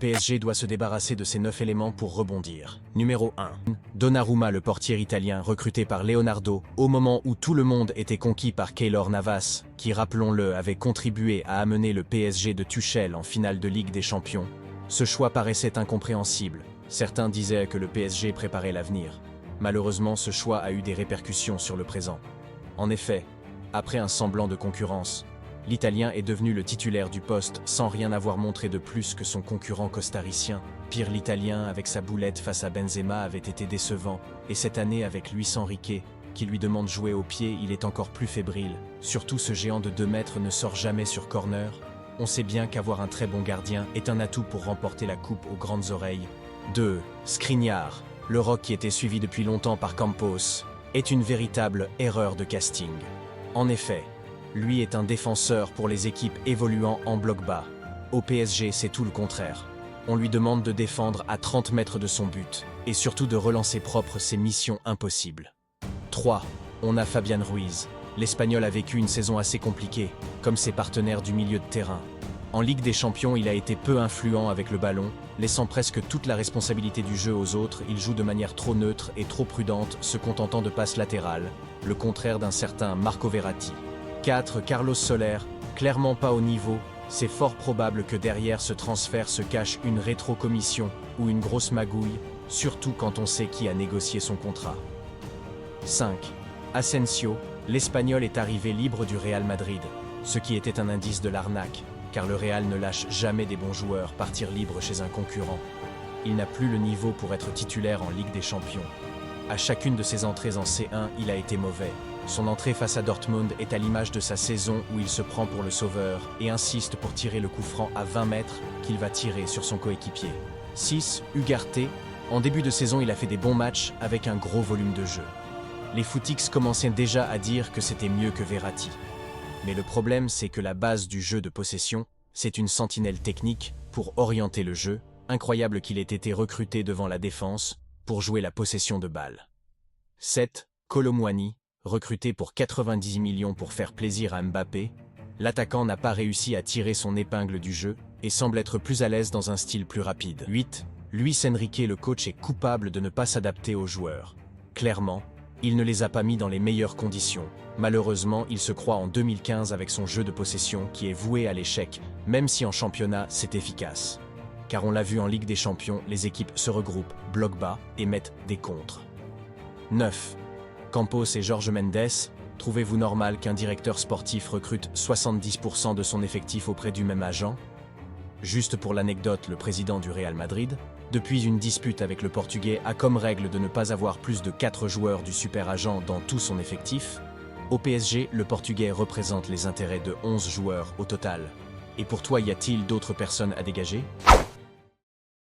PSG doit se débarrasser de ces 9 éléments pour rebondir. Numéro 1. Donnarumma, le portier italien recruté par Leonardo, au moment où tout le monde était conquis par Keylor Navas, qui, rappelons-le, avait contribué à amener le PSG de Tuchel en finale de Ligue des Champions. Ce choix paraissait incompréhensible. Certains disaient que le PSG préparait l'avenir. Malheureusement, ce choix a eu des répercussions sur le présent. En effet, après un semblant de concurrence, l'Italien est devenu le titulaire du poste sans rien avoir montré de plus que son concurrent costaricien. Pire, l'Italien, avec sa boulette face à Benzema, avait été décevant, et cette année avec Luis Enrique, qui lui demande jouer au pied, il est encore plus fébrile. Surtout, ce géant de 2 mètres ne sort jamais sur corner. On sait bien qu'avoir un très bon gardien est un atout pour remporter la coupe aux grandes oreilles. 2. Skriniar, le rock qui était suivi depuis longtemps par Campos, est une véritable erreur de casting. En effet, lui est un défenseur pour les équipes évoluant en bloc bas. Au PSG, c'est tout le contraire. On lui demande de défendre à 30 mètres de son but, et surtout de relancer propre ses missions impossibles. 3. On a Fabian Ruiz. L'Espagnol a vécu une saison assez compliquée, comme ses partenaires du milieu de terrain. En Ligue des Champions, il a été peu influent avec le ballon, laissant presque toute la responsabilité du jeu aux autres. Il joue de manière trop neutre et trop prudente, se contentant de passes latérales, le contraire d'un certain Marco Verratti. 4. Carlos Soler, clairement pas au niveau. C'est fort probable que derrière ce transfert se cache une rétrocommission ou une grosse magouille, surtout quand on sait qui a négocié son contrat. 5. Asensio, l'Espagnol est arrivé libre du Real Madrid, ce qui était un indice de l'arnaque, car le Real ne lâche jamais des bons joueurs partir libre chez un concurrent. Il n'a plus le niveau pour être titulaire en Ligue des Champions. À chacune de ses entrées en C1, il a été mauvais. Son entrée face à Dortmund est à l'image de sa saison où il se prend pour le sauveur et insiste pour tirer le coup franc à 20 mètres qu'il va tirer sur son coéquipier. 6. Ugarte, en début de saison il a fait des bons matchs avec un gros volume de jeu. Les footix commençaient déjà à dire que c'était mieux que Verratti. Mais le problème, c'est que la base du jeu de possession, c'est une sentinelle technique pour orienter le jeu. Incroyable qu'il ait été recruté devant la défense pour jouer la possession de balle. 7. Kolo Muani, recruté pour 90 millions pour faire plaisir à Mbappé, l'attaquant n'a pas réussi à tirer son épingle du jeu et semble être plus à l'aise dans un style plus rapide. 8. Luis Enrique, le coach, est coupable de ne pas s'adapter aux joueurs. Clairement, il ne les a pas mis dans les meilleures conditions. Malheureusement, il se croit en 2015 avec son jeu de possession qui est voué à l'échec, même si en championnat c'est efficace. Car on l'a vu en Ligue des Champions, les équipes se regroupent, bloquent bas et mettent des contres. 9. Campos et Jorge Mendes, trouvez-vous normal qu'un directeur sportif recrute 70% de son effectif auprès du même agent? Juste pour l'anecdote, le président du Real Madrid, depuis une dispute avec le Portugais, a comme règle de ne pas avoir plus de 4 joueurs du super agent dans tout son effectif. Au PSG, le Portugais représente les intérêts de 11 joueurs au total. Et pour toi, y a-t-il d'autres personnes à dégager ?